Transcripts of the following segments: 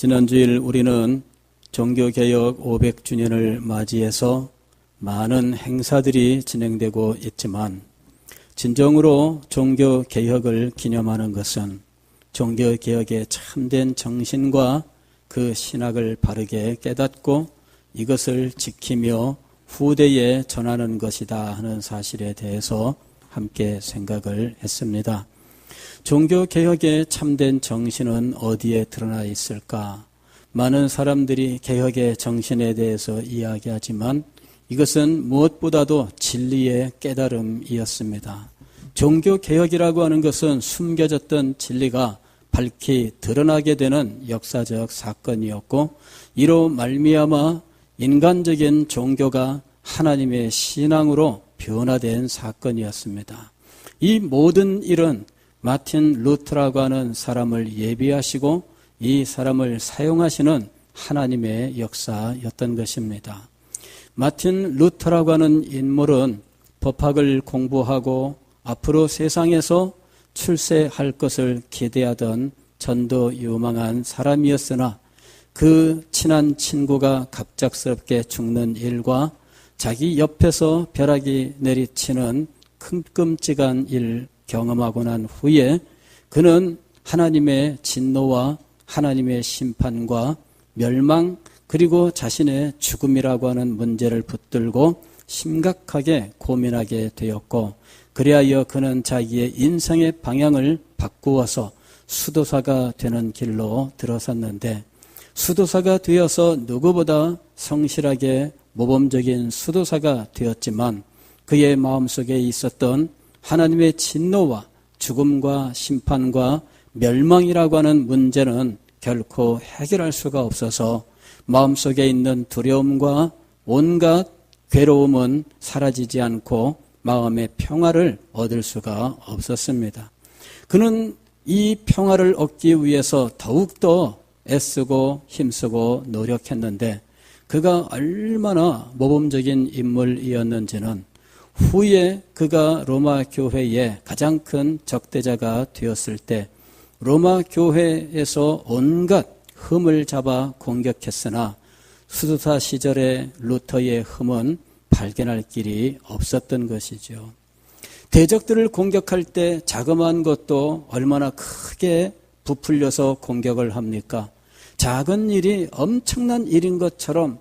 지난주일 우리는 종교개혁 500주년을 맞이해서 많은 행사들이 진행되고 있지만 진정으로 종교개혁을 기념하는 것은 종교개혁의 참된 정신과 그 신학을 바르게 깨닫고 이것을 지키며 후대에 전하는 것이다 하는 사실에 대해서 함께 생각을 했습니다. 종교개혁의 참된 정신은 어디에 드러나 있을까? 많은 사람들이 개혁의 정신에 대해서 이야기하지만 이것은 무엇보다도 진리의 깨달음이었습니다. 종교개혁이라고 하는 것은 숨겨졌던 진리가 밝히 드러나게 되는 역사적 사건이었고 이로 말미암아 인간적인 종교가 하나님의 신앙으로 변화된 사건이었습니다. 이 모든 일은 마틴 루터라고 하는 사람을 예비하시고 이 사람을 사용하시는 하나님의 역사였던 것입니다. 마틴 루터라고 하는 인물은 법학을 공부하고 앞으로 세상에서 출세할 것을 기대하던 전도 유망한 사람이었으나 그 친한 친구가 갑작스럽게 죽는 일과 자기 옆에서 벼락이 내리치는 끔찍한 일 경험하고 난 후에 그는 하나님의 진노와 하나님의 심판과 멸망 그리고 자신의 죽음이라고 하는 문제를 붙들고 심각하게 고민하게 되었고 그리하여 그는 자기의 인생의 방향을 바꾸어서 수도사가 되는 길로 들어섰는데 수도사가 되어서 누구보다 성실하게 모범적인 수도사가 되었지만 그의 마음속에 있었던 하나님의 진노와 죽음과 심판과 멸망이라고 하는 문제는 결코 해결할 수가 없어서 마음속에 있는 두려움과 온갖 괴로움은 사라지지 않고 마음의 평화를 얻을 수가 없었습니다. 그는 이 평화를 얻기 위해서 더욱더 애쓰고 힘쓰고 노력했는데 그가 얼마나 모범적인 인물이었는지는 후에 그가 로마 교회의 가장 큰 적대자가 되었을 때 로마 교회에서 온갖 흠을 잡아 공격했으나 수도사 시절의 루터의 흠은 발견할 길이 없었던 것이죠. 대적들을 공격할 때 자그마한 것도 얼마나 크게 부풀려서 공격을 합니까? 작은 일이 엄청난 일인 것처럼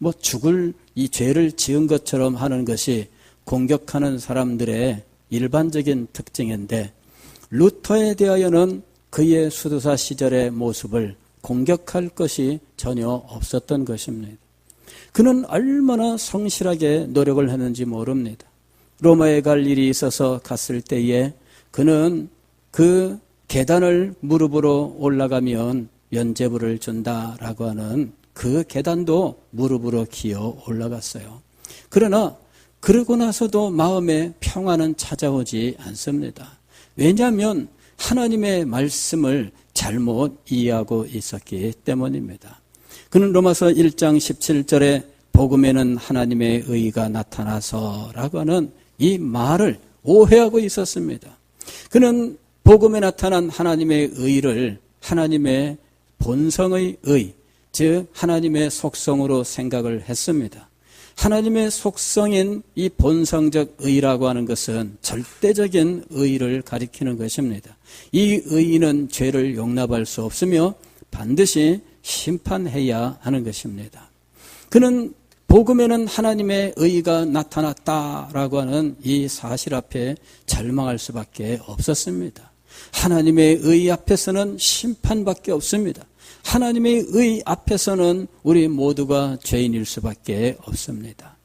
곧 죽을 이 죄를 지은 것처럼 하는 것이 공격하는 사람들의 일반적인 특징인데 루터에 대하여는 그의 수도사 시절의 모습을 공격할 것이 전혀 없었던 것입니다. 그는 얼마나 성실하게 노력을 했는지 모릅니다. 로마에 갈 일이 있어서 갔을 때에 그는 그 계단을 무릎으로 올라가면 면죄부를 준다라고 하는 그 계단도 무릎으로 기어 올라갔어요. 그러나 그러고 나서도 마음에 평화는 찾아오지 않습니다. 왜냐하면 하나님의 말씀을 잘못 이해하고 있었기 때문입니다. 그는 로마서 1장 17절에 복음에는 하나님의 의가 나타나서라고 하는 이 말을 오해하고 있었습니다. 그는 복음에 나타난 하나님의 의를 하나님의 본성의 의, 즉 하나님의 속성으로 생각을 했습니다. 하나님의 속성인 이 본성적 의라고 하는 것은 절대적인 의를 가리키는 것입니다. 이 의는 죄를 용납할 수 없으며 반드시 심판해야 하는 것입니다. 그는 복음에는 하나님의 의가 나타났다라고 하는 이 사실 앞에 절망할 수밖에 없었습니다. 하나님의 의 앞에서는 심판밖에 없습니다. 하나님의 의 앞에서는 우리 모두가 죄인일 수밖에 없습니다.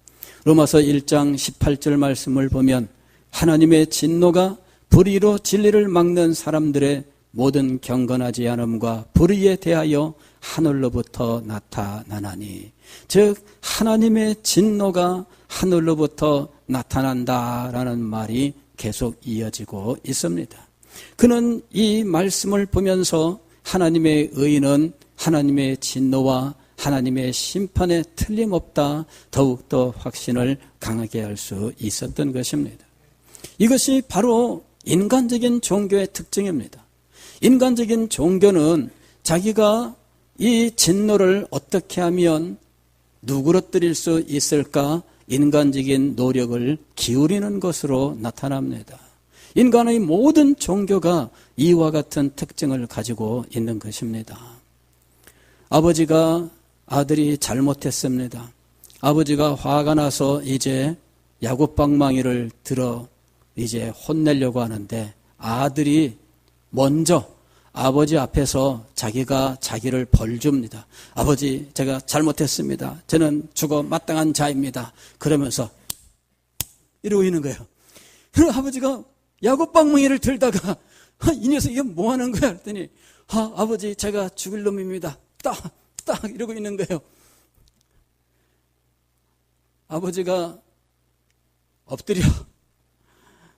로마서 1장 18절 말씀을 보면 하나님의 진노가 불의로 진리를 막는 사람들의 모든 경건하지 않음과 불의에 대하여 하늘로부터 나타나나니, 즉 하나님의 진노가 하늘로부터 나타난다라는 말이 계속 이어지고 있습니다. 그는 이 말씀을 보면서 하나님의 의는 하나님의 진노와 하나님의 심판에 틀림없다 더욱더 확신을 강하게 할 수 있었던 것입니다. 이것이 바로 인간적인 종교의 특징입니다. 인간적인 종교는 자기가 이 진노를 어떻게 하면 누그러뜨릴 수 있을까 인간적인 노력을 기울이는 것으로 나타납니다. 인간의 모든 종교가 이와 같은 특징을 가지고 있는 것입니다. 아버지가 아들이 잘못했습니다. 아버지가 화가 나서 이제 야곱방망이를 들어 이제 혼내려고 하는데 아들이 먼저 아버지 앞에서 자기가 자기를 벌줍니다. 아버지, 제가 잘못했습니다. 저는 죽어 마땅한 자입니다. 그러면서 이러고 있는 거예요. 그리고 아버지가 야곱방망이를 들다가 이 녀석 이게 뭐 하는 거야? 그랬더니 아버지 제가 죽을 놈입니다. 딱 이러고 있는 거예요. 아버지가 엎드려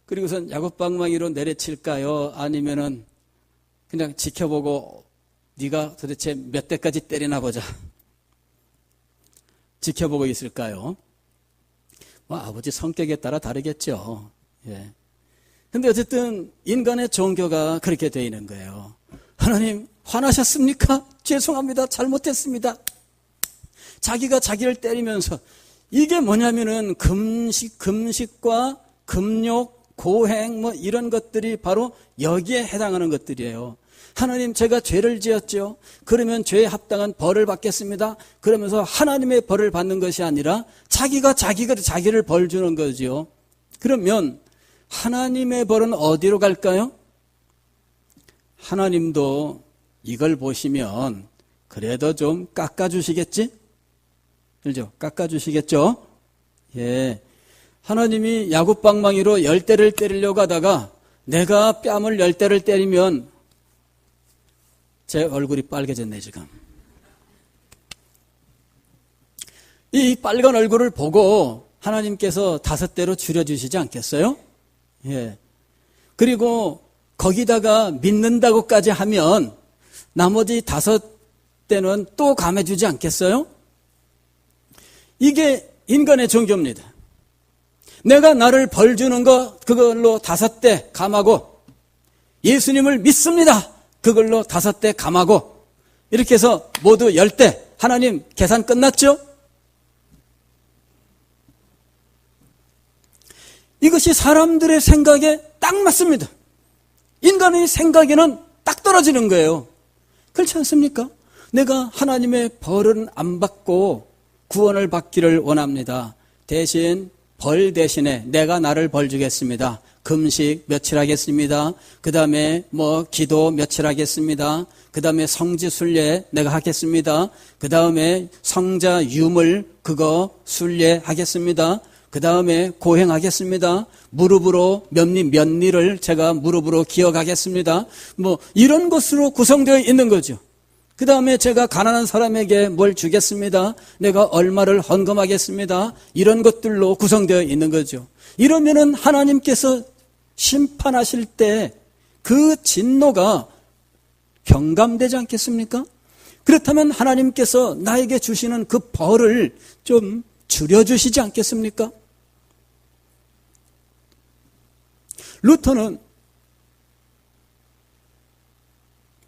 그리고선 야곱방망이로 내려칠까요? 아니면은 그냥 지켜보고 네가 도대체 몇 대까지 때리나 보자. 지켜보고 있을까요? 아버지 성격에 따라 다르겠죠. 예. 근데 어쨌든 인간의 종교가 그렇게 되어 있는 거예요. 하나님 화나셨습니까? 죄송합니다. 잘못했습니다. 자기가 자기를 때리면서 이게 뭐냐면은 금식과 금욕, 고행 이런 것들이 바로 여기에 해당하는 것들이에요. 하나님 제가 죄를 지었죠. 그러면 죄에 합당한 벌을 받겠습니다. 그러면서 하나님의 벌을 받는 것이 아니라 자기가 자기를 벌 주는 거죠. 그러면 하나님의 벌은 어디로 갈까요? 하나님도 이걸 보시면 그래도 좀 깎아주시겠지? 그죠? 깎아주시겠죠? 예. 하나님이 야곱방망이로 10대를 때리려고 하다가 내가 뺨을 10대를 때리면 제 얼굴이 빨개졌네 지금. 이 빨간 얼굴을 보고 하나님께서 5대로 줄여주시지 않겠어요? 예. 그리고 거기다가 믿는다고까지 하면 나머지 5대는 또 감해주지 않겠어요? 이게 인간의 종교입니다. 내가 나를 벌주는 거 그걸로 5대 감하고 예수님을 믿습니다. 그걸로 5대 감하고 이렇게 해서 모두 10대. 하나님 계산 끝났죠? 이것이 사람들의 생각에 딱 맞습니다. 인간의 생각에는 딱 떨어지는 거예요. 그렇지 않습니까? 내가 하나님의 벌은 안 받고 구원을 받기를 원합니다. 대신 벌 대신에 내가 나를 벌 주겠습니다. 금식 며칠 하겠습니다. 그 다음에 기도 며칠 하겠습니다. 그 다음에 성지순례 내가 하겠습니다. 그 다음에 성자 유물 그거 순례 하겠습니다. 그 다음에 고행하겠습니다. 무릎으로 몇 일을 제가 무릎으로 기억하겠습니다. 이런 것으로 구성되어 있는 거죠. 그 다음에 제가 가난한 사람에게 뭘 주겠습니다. 내가 얼마를 헌금하겠습니다. 이런 것들로 구성되어 있는 거죠. 이러면은 하나님께서 심판하실 때 그 진노가 경감되지 않겠습니까? 그렇다면 하나님께서 나에게 주시는 그 벌을 좀 줄여주시지 않겠습니까? 루터는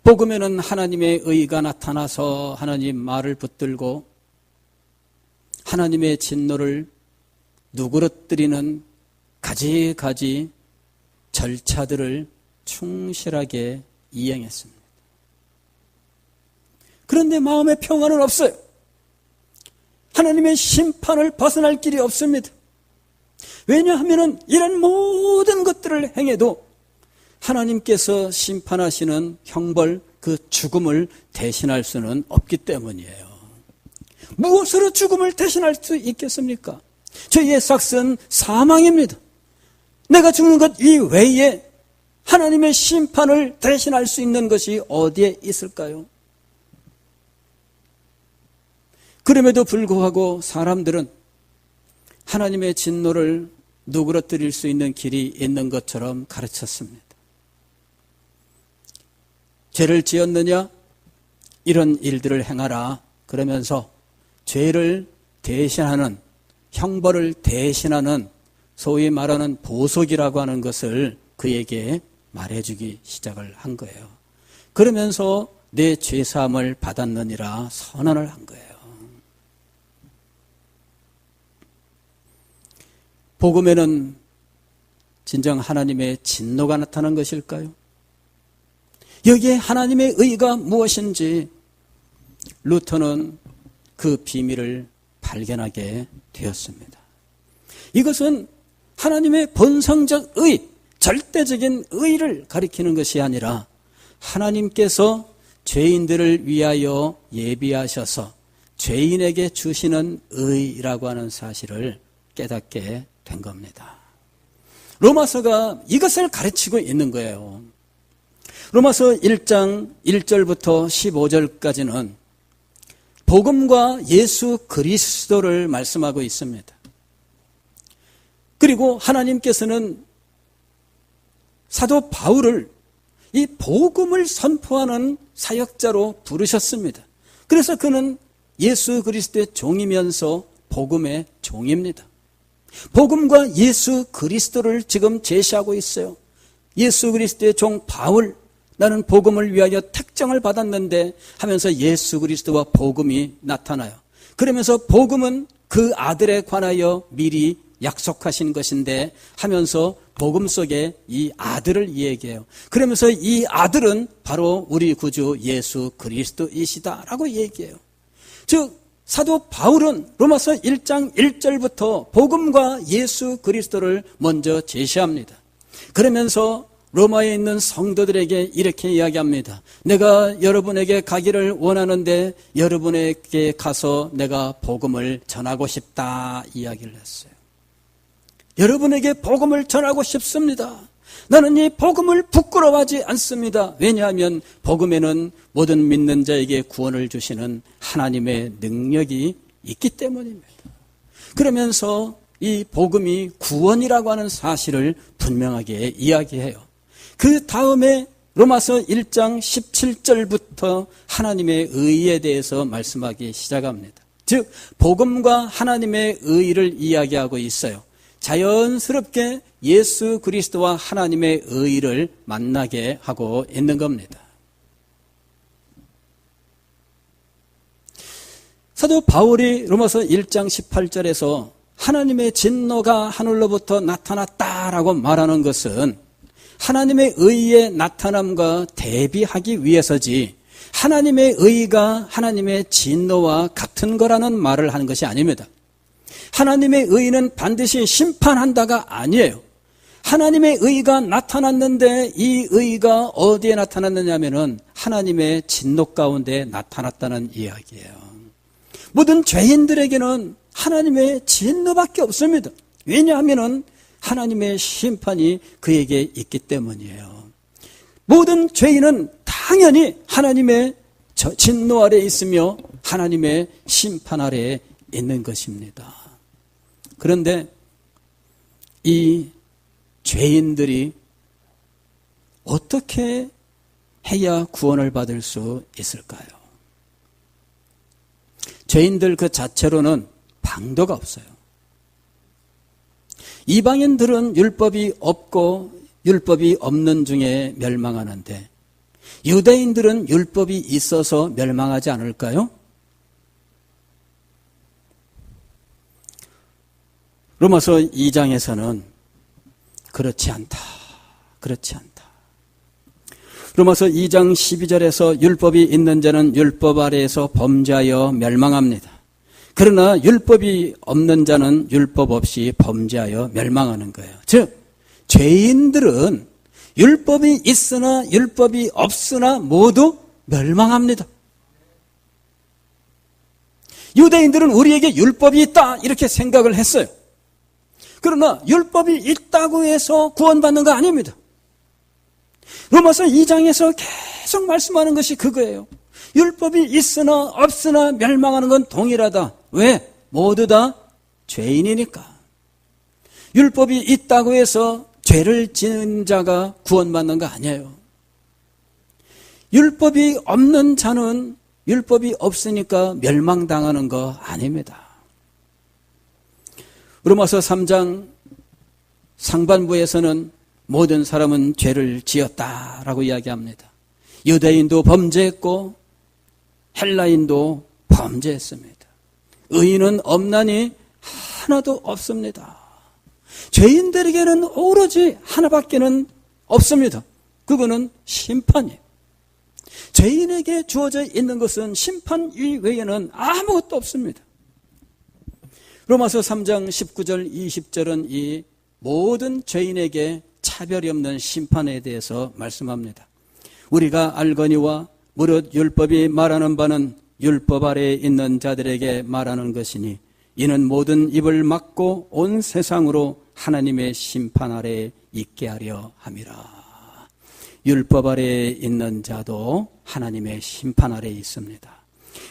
복음에는 하나님의 의가 나타나서 하나님 말을 붙들고 하나님의 진노를 누그러뜨리는 가지가지 절차들을 충실하게 이행했습니다. 그런데 마음의 평안은 없어요. 하나님의 심판을 벗어날 길이 없습니다. 왜냐하면 이런 모든 것들을 행해도 하나님께서 심판하시는 형벌, 그 죽음을 대신할 수는 없기 때문이에요. 무엇으로 죽음을 대신할 수 있겠습니까? 죄의 삭은 사망입니다. 내가 죽는 것 이외에 하나님의 심판을 대신할 수 있는 것이 어디에 있을까요? 그럼에도 불구하고 사람들은 하나님의 진노를 누그러뜨릴 수 있는 길이 있는 것처럼 가르쳤습니다. 죄를 지었느냐? 이런 일들을 행하라. 그러면서 죄를 대신하는, 형벌을 대신하는 소위 말하는 보석이라고 하는 것을 그에게 말해주기 시작을 한 거예요. 그러면서 내 죄사함을 받았느니라 선언을 한 거예요. 복음에는 진정 하나님의 진노가 나타난 것일까요? 여기에 하나님의 의가 무엇인지 루터는 그 비밀을 발견하게 되었습니다. 이것은 하나님의 본성적 의, 절대적인 의를 가리키는 것이 아니라 하나님께서 죄인들을 위하여 예비하셔서 죄인에게 주시는 의라고 하는 사실을 깨닫게 된 겁니다. 로마서가 이것을 가르치고 있는 거예요. 로마서 1장 1절부터 15절까지는 복음과 예수 그리스도를 말씀하고 있습니다. 그리고 하나님께서는 사도 바울을 이 복음을 선포하는 사역자로 부르셨습니다. 그래서 그는 예수 그리스도의 종이면서 복음의 종입니다. 복음과 예수 그리스도를 지금 제시하고 있어요. 예수 그리스도의 종 바울, 나는 복음을 위하여 택정을 받았는데 하면서 예수 그리스도와 복음이 나타나요. 그러면서 복음은 그 아들에 관하여 미리 약속하신 것인데 하면서 복음 속에 이 아들을 얘기해요. 그러면서 이 아들은 바로 우리 구주 예수 그리스도이시다라고 얘기해요. 즉 사도 바울은 로마서 1장 1절부터 복음과 예수 그리스도를 먼저 제시합니다. 그러면서 로마에 있는 성도들에게 이렇게 이야기합니다. 내가 여러분에게 가기를 원하는데 여러분에게 가서 내가 복음을 전하고 싶다 이야기를 했어요. 여러분에게 복음을 전하고 싶습니다. 나는 이 복음을 부끄러워하지 않습니다. 왜냐하면 복음에는 모든 믿는 자에게 구원을 주시는 하나님의 능력이 있기 때문입니다. 그러면서 이 복음이 구원이라고 하는 사실을 분명하게 이야기해요. 그 다음에 로마서 1장 17절부터 하나님의 의에 대해서 말씀하기 시작합니다. 즉 복음과 하나님의 의를 이야기하고 있어요. 자연스럽게 예수 그리스도와 하나님의 의를 만나게 하고 있는 겁니다. 사도 바울이 로마서 1장 18절에서 하나님의 진노가 하늘로부터 나타났다라고 말하는 것은 하나님의 의의 나타남과 대비하기 위해서지 하나님의 의가 하나님의 진노와 같은 거라는 말을 하는 것이 아닙니다. 하나님의 의는 반드시 심판한다가 아니에요. 하나님의 의가 나타났는데 이 의가 어디에 나타났느냐면은 하나님의 진노 가운데 나타났다는 이야기예요. 모든 죄인들에게는 하나님의 진노밖에 없습니다. 왜냐하면은 하나님의 심판이 그에게 있기 때문이에요. 모든 죄인은 당연히 하나님의 진노 아래에 있으며 하나님의 심판 아래에 있는 것입니다. 그런데 이 죄인들이 어떻게 해야 구원을 받을 수 있을까요? 죄인들 그 자체로는 방도가 없어요. 이방인들은 율법이 없고 율법이 없는 중에 멸망하는데 유대인들은 율법이 있어서 멸망하지 않을까요? 로마서 2장에서는 그렇지 않다. 로마서 2장 12절에서 율법이 있는 자는 율법 아래에서 범죄하여 멸망합니다. 그러나 율법이 없는 자는 율법 없이 범죄하여 멸망하는 거예요. 즉 죄인들은 율법이 있으나 율법이 없으나 모두 멸망합니다. 유대인들은 우리에게 율법이 있다 이렇게 생각을 했어요. 그러나 율법이 있다고 해서 구원받는 거 아닙니다. 로마서 2장에서 계속 말씀하는 것이 그거예요. 율법이 있으나 없으나 멸망하는 건 동일하다. 왜? 모두 다 죄인이니까. 율법이 있다고 해서 죄를 지은 자가 구원받는 거 아니에요. 율법이 없는 자는 율법이 없으니까 멸망당하는 거 아닙니다. 로마서 3장 상반부에서는 모든 사람은 죄를 지었다라고 이야기합니다. 유대인도 범죄했고 헬라인도 범죄했습니다. 의인은 없나니 하나도 없습니다. 죄인들에게는 오로지 하나밖에는 없습니다. 그거는 심판이에요. 죄인에게 주어져 있는 것은 심판 이외에는 아무것도 없습니다. 로마서 3장 19절 20절은 이 모든 죄인에게 차별이 없는 심판에 대해서 말씀합니다. 우리가 알거니와 무릇 율법이 말하는 바는 율법 아래에 있는 자들에게 말하는 것이니 이는 모든 입을 막고 온 세상으로 하나님의 심판 아래에 있게 하려 함이라. 율법 아래에 있는 자도 하나님의 심판 아래에 있습니다.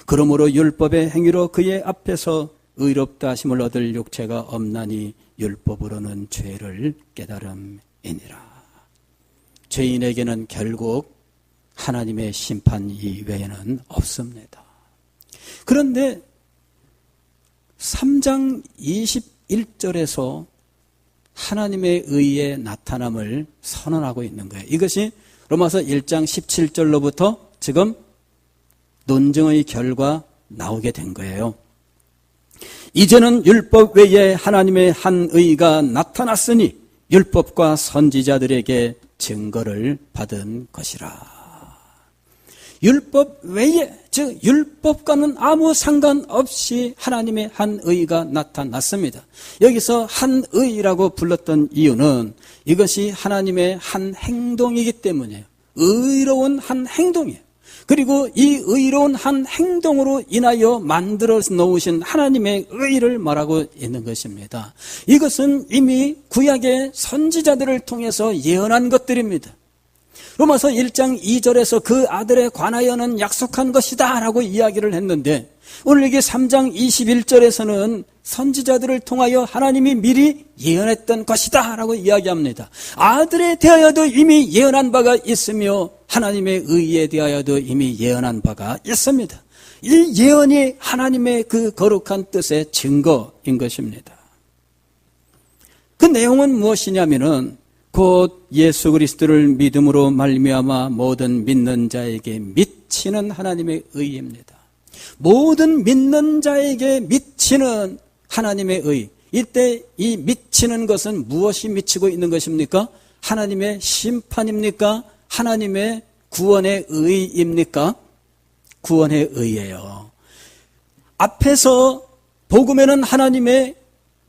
그러므로 율법의 행위로 그의 앞에서 의롭다 하심을 얻을 육체가 없나니 율법으로는 죄를 깨달음이니라. 죄인에게는 결국 하나님의 심판 이외에는 없습니다. 그런데 3장 21절에서 하나님의 의의 나타남을 선언하고 있는 거예요. 이것이 로마서 1장 17절로부터 지금 논증의 결과 나오게 된 거예요. 이제는 율법 외에 하나님의 한 의가 나타났으니 율법과 선지자들에게 증거를 받은 것이라. 율법 외에, 즉 율법과는 아무 상관없이 하나님의 한 의가 나타났습니다. 여기서 한 의라고 불렀던 이유는 이것이 하나님의 한 행동이기 때문이에요. 의로운 한 행동이에요. 그리고 이 의로운 한 행동으로 인하여 만들어 놓으신 하나님의 의를 말하고 있는 것입니다. 이것은 이미 구약의 선지자들을 통해서 예언한 것들입니다. 로마서 1장 2절에서 그 아들에 관하여는 약속한 것이다 라고 이야기를 했는데 오늘 여기 3장 21절에서는 선지자들을 통하여 하나님이 미리 예언했던 것이다 라고 이야기합니다. 아들에 대하여도 이미 예언한 바가 있으며 하나님의 의에 대하여도 이미 예언한 바가 있습니다. 이 예언이 하나님의 그 거룩한 뜻의 증거인 것입니다. 그 내용은 무엇이냐면은 곧 예수 그리스도를 믿음으로 말미암아 모든 믿는 자에게 미치는 하나님의 의입니다. 모든 믿는 자에게 미치는 하나님의 의. 이때 이 미치는 것은 무엇이 미치고 있는 것입니까? 하나님의 심판입니까? 하나님의 구원의 의입니까? 구원의 의예요. 앞에서 복음에는 하나님의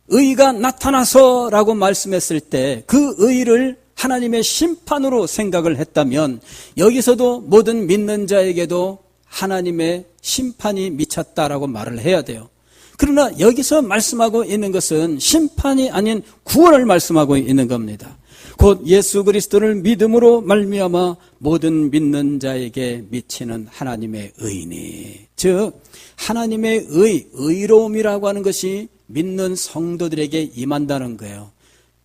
의가 나타나서라고 말씀했을 때 그 의를 하나님의 심판으로 생각을 했다면 여기서도 모든 믿는 자에게도 하나님의 심판이 미쳤다라고 말을 해야 돼요. 그러나 여기서 말씀하고 있는 것은 심판이 아닌 구원을 말씀하고 있는 겁니다. 곧 예수 그리스도를 믿음으로 말미암아 모든 믿는 자에게 미치는 하나님의 의니, 즉 하나님의 의로움이라고 하는 것이 믿는 성도들에게 임한다는 거예요.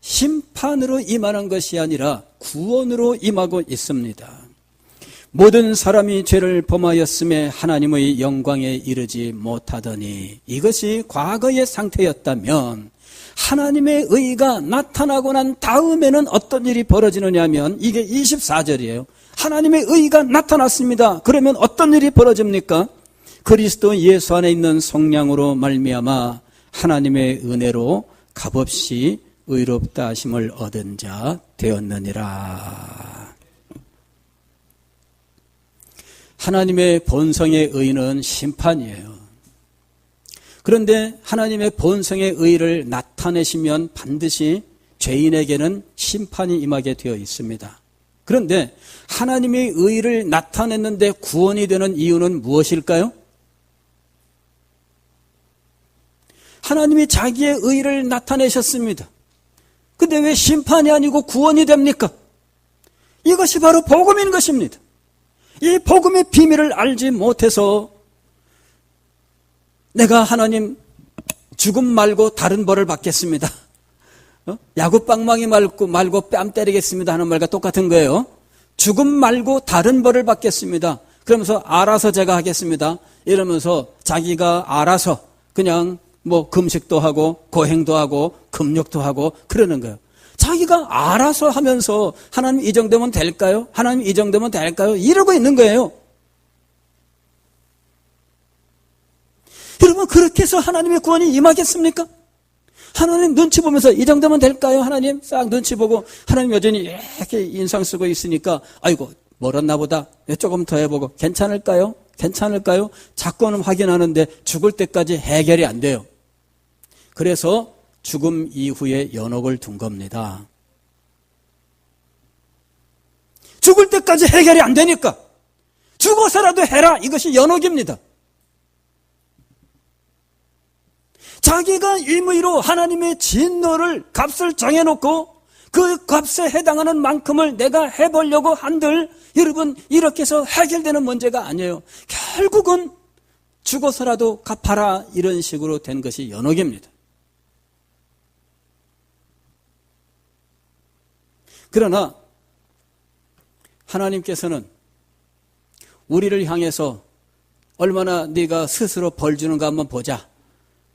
심판으로 임하는 것이 아니라 구원으로 임하고 있습니다. 모든 사람이 죄를 범하였음에 하나님의 영광에 이르지 못하더니, 이것이 과거의 상태였다면 하나님의 의가 나타나고 난 다음에는 어떤 일이 벌어지느냐 하면 이게 24절이에요. 하나님의 의가 나타났습니다. 그러면 어떤 일이 벌어집니까? 그리스도 예수 안에 있는 성령으로 말미암아 하나님의 은혜로 값없이 의롭다 하심을 얻은 자 되었느니라. 하나님의 본성의 의는 심판이에요. 그런데 하나님의 본성의 의를 나타내시면 반드시 죄인에게는 심판이 임하게 되어 있습니다. 그런데 하나님의 의를 나타냈는데 구원이 되는 이유는 무엇일까요? 하나님이 자기의 의를 나타내셨습니다. 근데 왜 심판이 아니고 구원이 됩니까? 이것이 바로 복음인 것입니다. 이 복음의 비밀을 알지 못해서 내가 하나님 죽음 말고 다른 벌을 받겠습니다. 야구방망이 말고 뺨 때리겠습니다 하는 말과 똑같은 거예요. 죽음 말고 다른 벌을 받겠습니다. 그러면서 알아서 제가 하겠습니다. 이러면서 자기가 알아서 그냥 금식도 하고 고행도 하고 금욕도 하고 그러는 거예요. 자기가 알아서 하면서 하나님 이 정도면 될까요? 하나님 이 정도면 될까요? 이러고 있는 거예요. 여러분, 그렇게 해서 하나님의 구원이 임하겠습니까? 하나님 눈치 보면서 이 정도면 될까요? 하나님 싹 눈치 보고 하나님 여전히 이렇게 인상 쓰고 있으니까 아이고 멀었나 보다. 조금 더 해보고 괜찮을까요? 괜찮을까요? 자꾸는 확인하는데 죽을 때까지 해결이 안 돼요. 그래서 죽음 이후에 연옥을 둔 겁니다. 죽을 때까지 해결이 안 되니까 죽어서라도 해라. 이것이 연옥입니다. 자기가 임의로 하나님의 진노를 값을 정해놓고 그 값에 해당하는 만큼을 내가 해보려고 한들 여러분 이렇게 해서 해결되는 문제가 아니에요. 결국은 죽어서라도 갚아라 이런 식으로 된 것이 연옥입니다. 그러나 하나님께서는 우리를 향해서 얼마나 네가 스스로 벌 주는가 한번 보자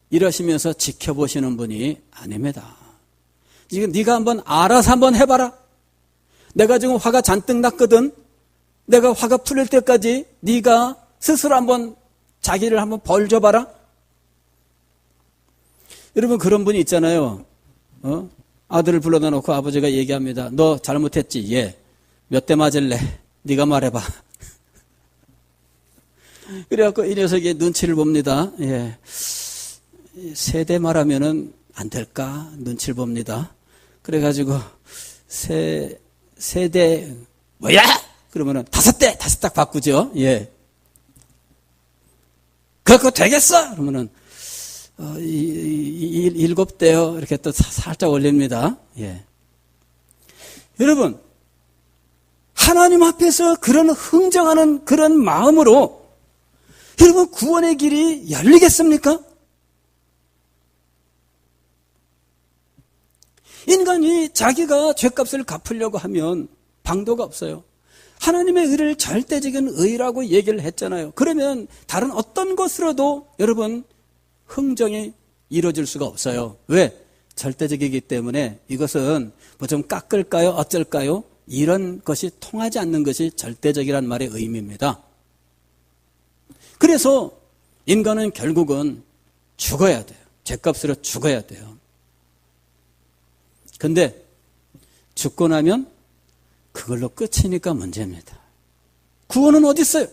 이러시면서 지켜보시는 분이 아닙니다. 지금 네가 한번 알아서 한번 해봐라. 내가 지금 화가 잔뜩 났거든. 내가 화가 풀릴 때까지 네가 스스로 한번 자기를 한번 벌 줘봐라. 여러분 그런 분이 있잖아요. 아들을 불러다 놓고 아버지가 얘기합니다. 너 잘못했지? 예. 몇 대 맞을래? 네가 말해봐. 그래갖고 이 녀석이 눈치를 봅니다. 예. 세 대 말하면은 안 될까? 눈치를 봅니다. 그래가지고 세 대 뭐야? 그러면은 다섯 대 딱 바꾸죠. 예. 그거 되겠어? 그러면은 일곱 대요. 이렇게 또 살짝 올립니다. 예. 여러분 하나님 앞에서 그런 흥정하는 그런 마음으로 여러분 구원의 길이 열리겠습니까? 인간이 자기가 죄값을 갚으려고 하면 방도가 없어요. 하나님의 의를 절대적인 의라고 얘기를 했잖아요. 그러면 다른 어떤 것으로도 여러분 흥정이 이루어질 수가 없어요. 왜? 절대적이기 때문에 이것은 뭐 좀 깎을까요? 어쩔까요? 이런 것이 통하지 않는 것이 절대적이란 말의 의미입니다. 그래서 인간은 결국은 죽어야 돼요. 죄값으로 죽어야 돼요. 근데 죽고 나면 그걸로 끝이니까 문제입니다. 구원은 어디 있어요?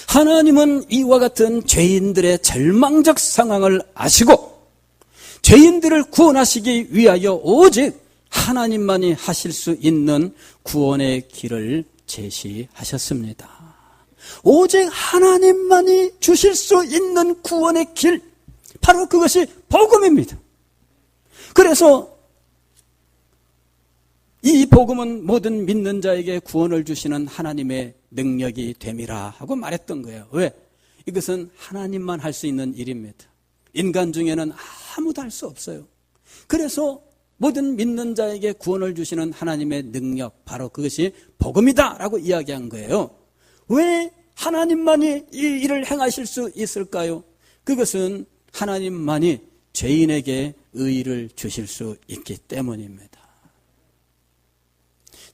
하나님은 이와 같은 죄인들의 절망적 상황을 아시고 죄인들을 구원하시기 위하여 오직 하나님만이 하실 수 있는 구원의 길을 제시하셨습니다. 오직 하나님만이 주실 수 있는 구원의 길, 바로 그것이 복음입니다. 그래서 이 복음은 모든 믿는 자에게 구원을 주시는 하나님의 능력이 됨이라 하고 말했던 거예요. 왜? 이것은 하나님만 할 수 있는 일입니다. 인간 중에는 아무도 할 수 없어요. 그래서 모든 믿는 자에게 구원을 주시는 하나님의 능력, 바로 그것이 복음이다 라고 이야기한 거예요. 왜 하나님만이 이 일을 행하실 수 있을까요? 그것은 하나님만이 죄인에게 의를 주실 수 있기 때문입니다.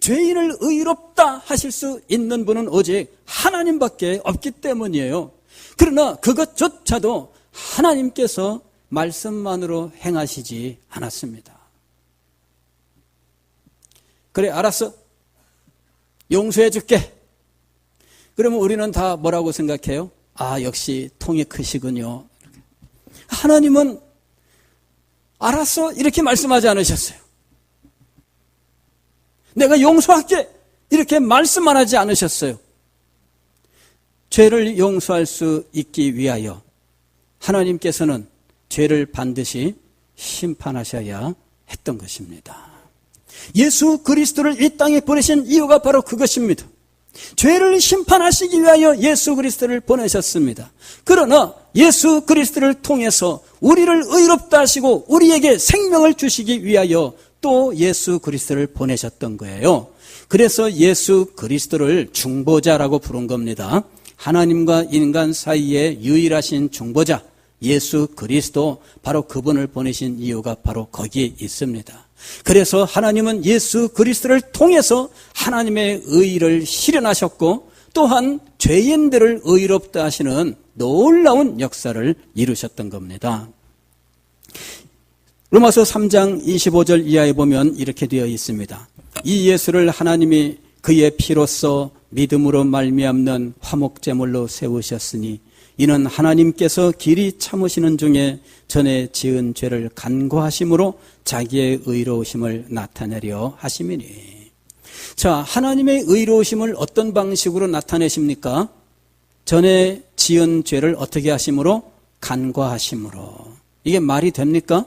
죄인을 의롭다 하실 수 있는 분은 오직 하나님밖에 없기 때문이에요. 그러나 그것조차도 하나님께서 말씀만으로 행하시지 않았습니다. 그래, 알았어. 용서해 줄게. 그러면 우리는 다 뭐라고 생각해요? 아, 역시 통이 크시군요. 하나님은 알았어 이렇게 말씀하지 않으셨어요. 내가 용서할게 이렇게 말씀만 하지 않으셨어요. 죄를 용서할 수 있기 위하여 하나님께서는 죄를 반드시 심판하셔야 했던 것입니다. 예수 그리스도를 이 땅에 보내신 이유가 바로 그것입니다. 죄를 심판하시기 위하여 예수 그리스도를 보내셨습니다. 그러나 예수 그리스도를 통해서 우리를 의롭다 하시고 우리에게 생명을 주시기 위하여 또 예수 그리스도를 보내셨던 거예요. 그래서 예수 그리스도를 중보자라고 부른 겁니다. 하나님과 인간 사이에 유일하신 중보자, 예수 그리스도, 바로 그분을 보내신 이유가 바로 거기에 있습니다. 그래서 하나님은 예수 그리스도를 통해서 하나님의 의를 실현하셨고 또한 죄인들을 의롭다 하시는 놀라운 역사를 이루셨던 겁니다. 로마서 3장 25절 이하에 보면 이렇게 되어 있습니다. 이 예수를 하나님이 그의 피로써 믿음으로 말미암는 화목제물로 세우셨으니 이는 하나님께서 길이 참으시는 중에 전에 지은 죄를 간과하심으로 자기의 의로우심을 나타내려 하심이니. 자, 하나님의 의로우심을 어떤 방식으로 나타내십니까? 전에 지은 죄를 어떻게 하심으로? 간과하심으로. 이게 말이 됩니까?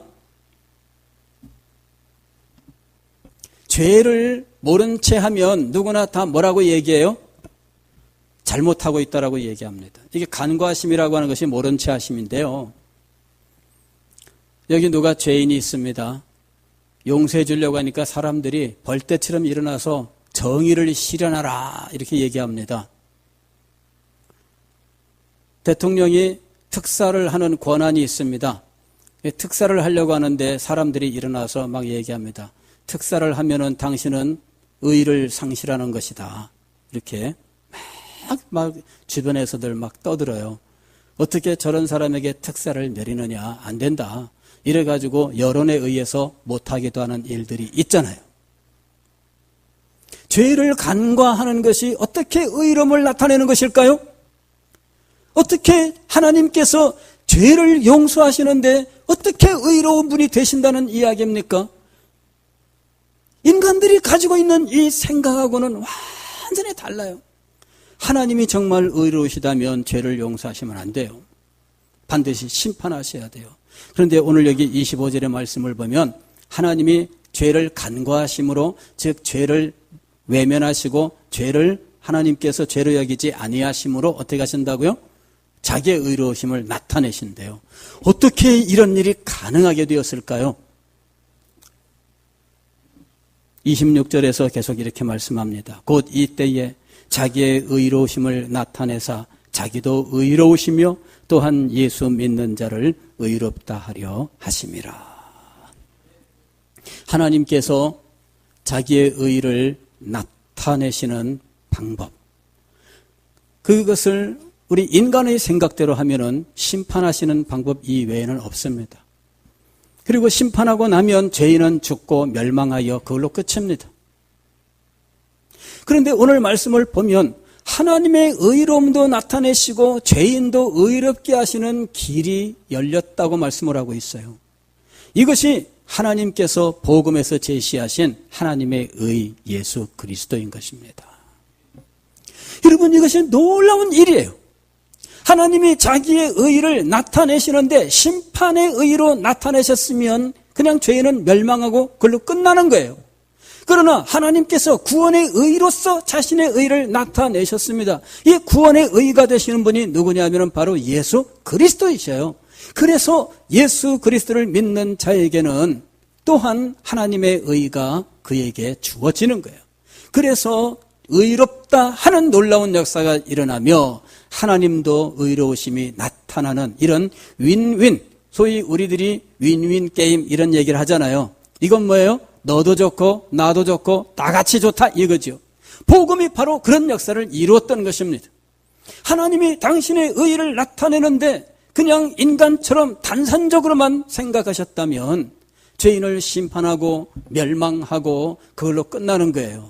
죄를 모른 채 하면 누구나 다 뭐라고 얘기해요? 잘못하고 있다라고 얘기합니다. 이게 간과하심이라고 하는 것이 모른 채 하심인데요. 여기 누가 죄인이 있습니다. 용서해 주려고 하니까 사람들이 벌떼처럼 일어나서 정의를 실현하라 이렇게 얘기합니다. 대통령이 특사를 하는 권한이 있습니다. 특사를 하려고 하는데 사람들이 일어나서 막 얘기합니다. 특사를 하면은 당신은 의를 상실하는 것이다. 이렇게 막 주변에서들 막 떠들어요. 어떻게 저런 사람에게 특사를 내리느냐, 안 된다. 이래가지고 여론에 의해서 못하기도 하는 일들이 있잖아요. 죄를 간과하는 것이 어떻게 의로움을 나타내는 것일까요? 어떻게 하나님께서 죄를 용서하시는데 어떻게 의로운 분이 되신다는 이야기입니까? 인간들이 가지고 있는 이 생각하고는 완전히 달라요. 하나님이 정말 의로우시다면 죄를 용서하시면 안 돼요. 반드시 심판하셔야 돼요. 그런데 오늘 여기 25절의 말씀을 보면 하나님이 죄를 간과하심으로, 즉 죄를 외면하시고 죄를 하나님께서 죄로 여기지 아니하심으로 어떻게 하신다고요? 자기의 의로우심을 나타내신대요. 어떻게 이런 일이 가능하게 되었을까요? 26절에서 계속 이렇게 말씀합니다. 곧 이때에 자기의 의로우심을 나타내사 자기도 의로우시며 또한 예수 믿는 자를 의롭다 하려 하심이라. 하나님께서 자기의 의를 나타내시는 방법, 그것을 우리 인간의 생각대로 하면은 심판하시는 방법 이외에는 없습니다. 그리고 심판하고 나면 죄인은 죽고 멸망하여 그걸로 끝입니다. 그런데 오늘 말씀을 보면 하나님의 의로움도 나타내시고 죄인도 의롭게 하시는 길이 열렸다고 말씀을 하고 있어요. 이것이 하나님께서 복음에서 제시하신 하나님의 의 예수 그리스도인 것입니다. 여러분, 이것이 놀라운 일이에요. 하나님이 자기의 의를 나타내시는데 심판의 의로 나타내셨으면 그냥 죄인은 멸망하고 그걸로 끝나는 거예요. 그러나 하나님께서 구원의 의로서 자신의 의를 나타내셨습니다. 이 구원의 의가 되시는 분이 누구냐면 바로 예수 그리스도이셔요. 그래서 예수 그리스도를 믿는 자에게는 또한 하나님의 의가 그에게 주어지는 거예요. 그래서 의롭다 하는 놀라운 역사가 일어나며 하나님도 의로우심이 나타나는 이런 윈윈, 소위 우리들이 윈윈 게임 이런 얘기를 하잖아요. 이건 뭐예요? 너도 좋고 나도 좋고 다 같이 좋다 이거죠. 복음이 바로 그런 역사를 이루었던 것입니다. 하나님이 당신의 의를 나타내는데 그냥 인간처럼 단선적으로만 생각하셨다면 죄인을 심판하고 멸망하고 그걸로 끝나는 거예요.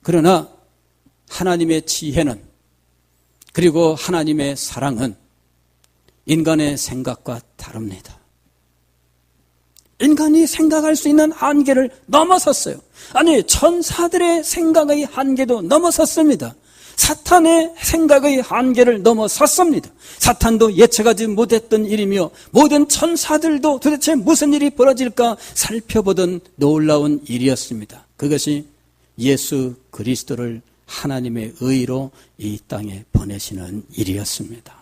그러나 하나님의 지혜는, 그리고 하나님의 사랑은 인간의 생각과 다릅니다. 인간이 생각할 수 있는 한계를 넘어섰어요. 아니, 천사들의 생각의 한계도 넘어섰습니다. 사탄의 생각의 한계를 넘어섰습니다. 사탄도 예측하지 못했던 일이며 모든 천사들도 도대체 무슨 일이 벌어질까 살펴보던 놀라운 일이었습니다. 그것이 예수 그리스도를 하나님의 의로 이 땅에 보내시는 일이었습니다.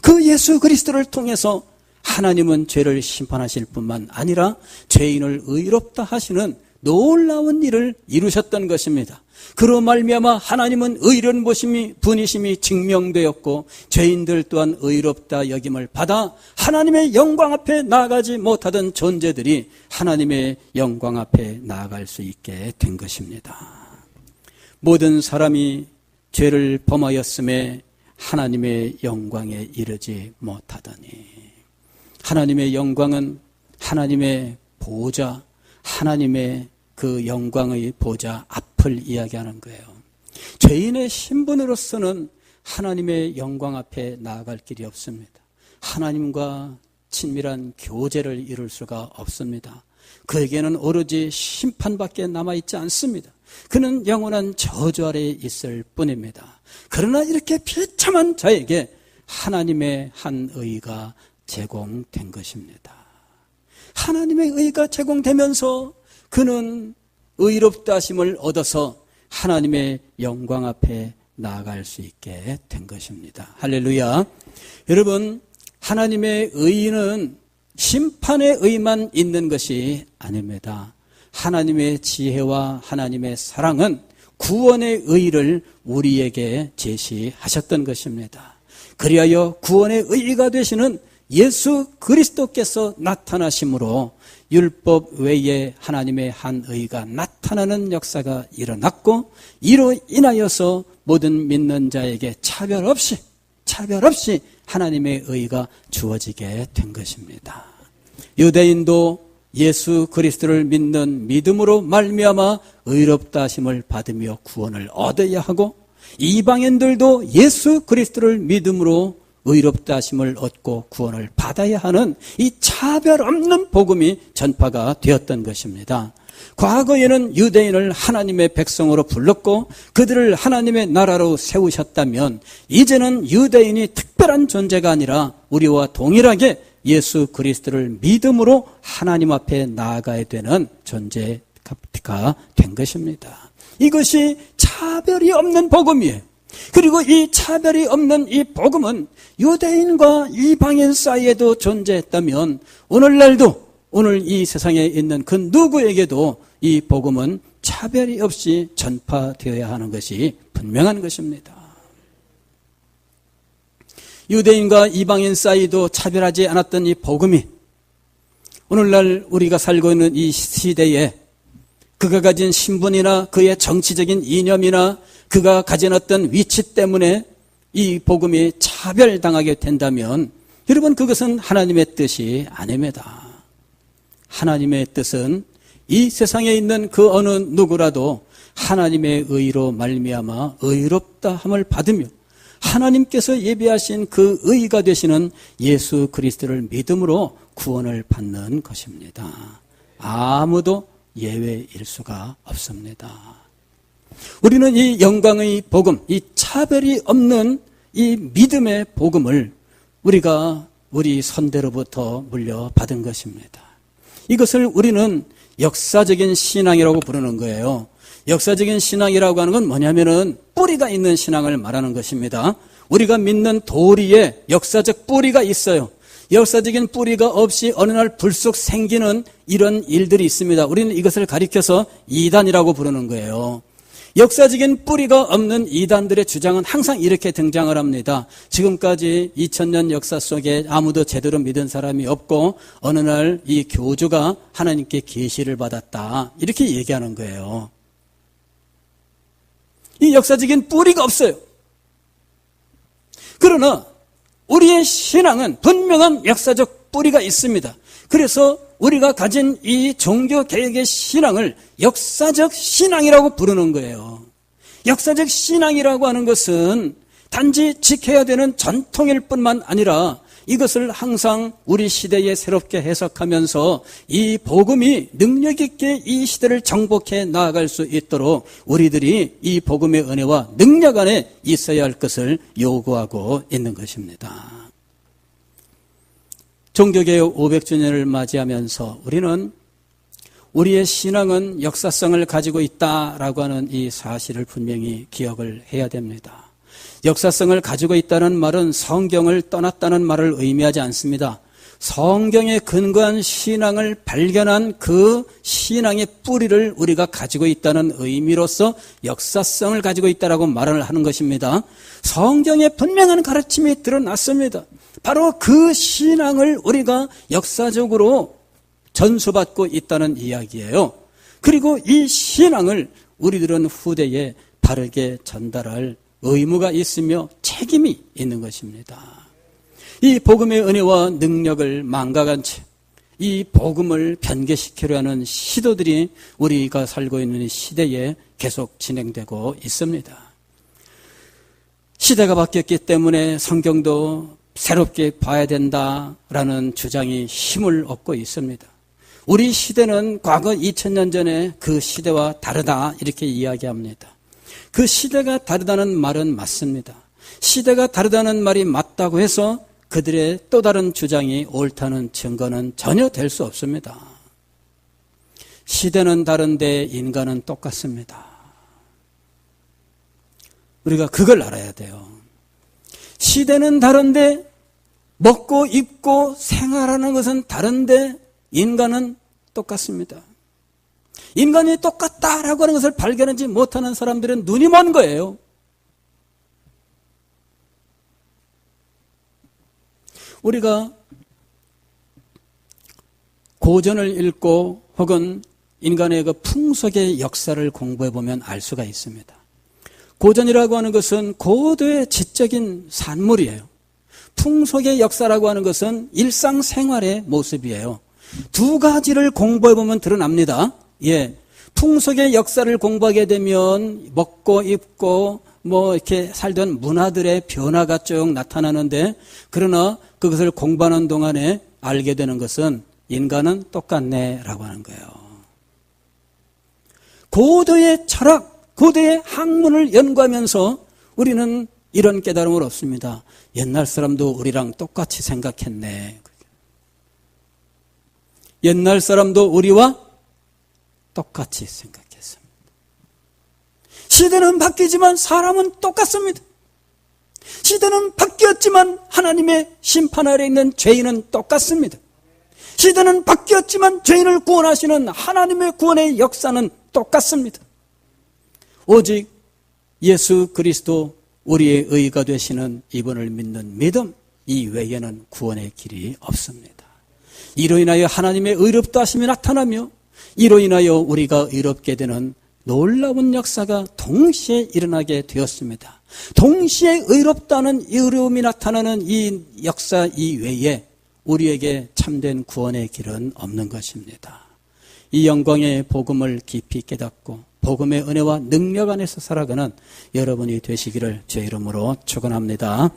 그 예수 그리스도를 통해서 하나님은 죄를 심판하실 뿐만 아니라 죄인을 의롭다 하시는 놀라운 일을 이루셨던 것입니다. 그로 말미암아 하나님은 의로운 분이심이 증명되었고 죄인들 또한 의롭다 여김을 받아 하나님의 영광 앞에 나아가지 못하던 존재들이 하나님의 영광 앞에 나아갈 수 있게 된 것입니다. 모든 사람이 죄를 범하였음에 하나님의 영광에 이르지 못하더니, 하나님의 영광은 하나님의 보좌, 하나님의 그 영광의 보좌 앞을 이야기하는 거예요. 죄인의 신분으로서는 하나님의 영광 앞에 나아갈 길이 없습니다. 하나님과 친밀한 교제를 이룰 수가 없습니다. 그에게는 오로지 심판밖에 남아있지 않습니다. 그는 영원한 저주 아래에 있을 뿐입니다. 그러나 이렇게 비참한 자에게 하나님의 한 의가 제공된 것입니다. 하나님의 의가 제공되면서 그는 의롭다 하심을 얻어서 하나님의 영광 앞에 나아갈 수 있게 된 것입니다. 할렐루야. 여러분, 하나님의 의는 심판의 의만 있는 것이 아닙니다. 하나님의 지혜와 하나님의 사랑은 구원의 의를 우리에게 제시하셨던 것입니다. 그리하여 구원의 의가 되시는 예수 그리스도께서 나타나심으로 율법 외에 하나님의 한 의가 나타나는 역사가 일어났고, 이로 인하여서 모든 믿는 자에게 차별 없이 하나님의 의가 주어지게 된 것입니다. 유대인도 예수 그리스도를 믿는 믿음으로 말미암아 의롭다 하심을 받으며 구원을 얻어야 하고, 이방인들도 예수 그리스도를 믿음으로 의롭다 하심을 얻고 구원을 받아야 하는 이 차별 없는 복음이 전파가 되었던 것입니다. 과거에는 유대인을 하나님의 백성으로 불렀고 그들을 하나님의 나라로 세우셨다면, 이제는 유대인이 특별한 존재가 아니라 우리와 동일하게 예수 그리스도를 믿음으로 하나님 앞에 나아가야 되는 존재가 된 것입니다. 이것이 차별이 없는 복음이에요. 그리고 이 차별이 없는 이 복음은 유대인과 이방인 사이에도 존재했다면, 오늘날도 오늘 이 세상에 있는 그 누구에게도 이 복음은 차별이 없이 전파되어야 하는 것이 분명한 것입니다. 유대인과 이방인 사이도 차별하지 않았던 이 복음이 오늘날 우리가 살고 있는 이 시대에 그가 가진 신분이나 그의 정치적인 이념이나 그가 가진 어떤 위치 때문에 이 복음이 차별당하게 된다면, 여러분, 그것은 하나님의 뜻이 아닙니다. 하나님의 뜻은 이 세상에 있는 그 어느 누구라도 하나님의 의로 말미암아 의롭다 함을 받으며 하나님께서 예비하신 그 의가 되시는 예수 그리스도를 믿음으로 구원을 받는 것입니다. 아무도 예외일 수가 없습니다. 우리는 이 영광의 복음, 이 차별이 없는 이 믿음의 복음을 우리가 우리 선대로부터 물려받은 것입니다. 이것을 우리는 역사적인 신앙이라고 부르는 거예요. 역사적인 신앙이라고 하는 건 뭐냐면은 뿌리가 있는 신앙을 말하는 것입니다. 우리가 믿는 도리에 역사적 뿌리가 있어요. 역사적인 뿌리가 없이 어느 날 불쑥 생기는 이런 일들이 있습니다. 우리는 이것을 가리켜서 이단이라고 부르는 거예요. 역사적인 뿌리가 없는 이단들의 주장은 항상 이렇게 등장을 합니다. 지금까지 2000년 역사 속에 아무도 제대로 믿은 사람이 없고 어느 날 이 교주가 하나님께 계시를 받았다, 이렇게 얘기하는 거예요. 이 역사적인 뿌리가 없어요. 그러나 우리의 신앙은 분명한 역사적 뿌리가 있습니다. 그래서 우리가 가진 이 종교개혁의 신앙을 역사적 신앙이라고 부르는 거예요. 역사적 신앙이라고 하는 것은 단지 지켜야 되는 전통일 뿐만 아니라 이것을 항상 우리 시대에 새롭게 해석하면서 이 복음이 능력 있게 이 시대를 정복해 나아갈 수 있도록 우리들이 이 복음의 은혜와 능력 안에 있어야 할 것을 요구하고 있는 것입니다. 종교개혁 500주년을 맞이하면서 우리는 우리의 신앙은 역사성을 가지고 있다라고 하는 이 사실을 분명히 기억을 해야 됩니다. 역사성을 가지고 있다는 말은 성경을 떠났다는 말을 의미하지 않습니다. 성경에 근거한 신앙을 발견한 그 신앙의 뿌리를 우리가 가지고 있다는 의미로서 역사성을 가지고 있다라고 말을 하는 것입니다. 성경에 분명한 가르침이 드러났습니다. 바로 그 신앙을 우리가 역사적으로 전수받고 있다는 이야기예요. 그리고 이 신앙을 우리들은 후대에 바르게 전달할 의무가 있으며 책임이 있는 것입니다. 이 복음의 은혜와 능력을 망각한 채 이 복음을 변개시키려 하는 시도들이 우리가 살고 있는 시대에 계속 진행되고 있습니다. 시대가 바뀌었기 때문에 성경도 새롭게 봐야 된다라는 주장이 힘을 얻고 있습니다. 우리 시대는 과거 2000년 전에 그 시대와 다르다 이렇게 이야기합니다. 그 시대가 다르다는 말은 맞습니다. 시대가 다르다는 말이 맞다고 해서 그들의 또 다른 주장이 옳다는 증거는 전혀 될 수 없습니다. 시대는 다른데 인간은 똑같습니다. 우리가 그걸 알아야 돼요. 시대는 다른데 먹고 입고 생활하는 것은 다른데 인간은 똑같습니다. 인간이 똑같다라고 하는 것을 발견하지 못하는 사람들은 눈이 먼 거예요. 우리가 고전을 읽고 혹은 인간의 그 풍속의 역사를 공부해 보면 알 수가 있습니다. 고전이라고 하는 것은 고도의 지적인 산물이에요. 풍속의 역사라고 하는 것은 일상생활의 모습이에요. 두 가지를 공부해 보면 드러납니다. 풍속의 역사를 공부하게 되면 먹고 입고 이렇게 살던 문화들의 변화가 쭉 나타나는데, 그러나 그것을 공부하는 동안에 알게 되는 것은 인간은 똑같네라고 하는 거예요. 고도의 철학, 고도의 학문을 연구하면서 우리는 이런 깨달음을 얻습니다. 옛날 사람도 우리랑 똑같이 생각했네. 옛날 사람도 우리와 똑같이 생각했습니다. 시대는 바뀌지만 사람은 똑같습니다. 시대는 바뀌었지만 하나님의 심판 아래 있는 죄인은 똑같습니다. 시대는 바뀌었지만 죄인을 구원하시는 하나님의 구원의 역사는 똑같습니다. 오직 예수 그리스도 우리의 의가 되시는 이분을 믿는 믿음, 이 외에는 구원의 길이 없습니다. 이로 인하여 하나님의 의롭다 하심이 나타나며 이로 인하여 우리가 의롭게 되는 놀라운 역사가 동시에 일어나게 되었습니다. 동시에 의롭다는 의로움이 나타나는 이 역사 이외에 우리에게 참된 구원의 길은 없는 것입니다. 이 영광의 복음을 깊이 깨닫고 복음의 은혜와 능력 안에서 살아가는 여러분이 되시기를 주의 이름으로 축원합니다.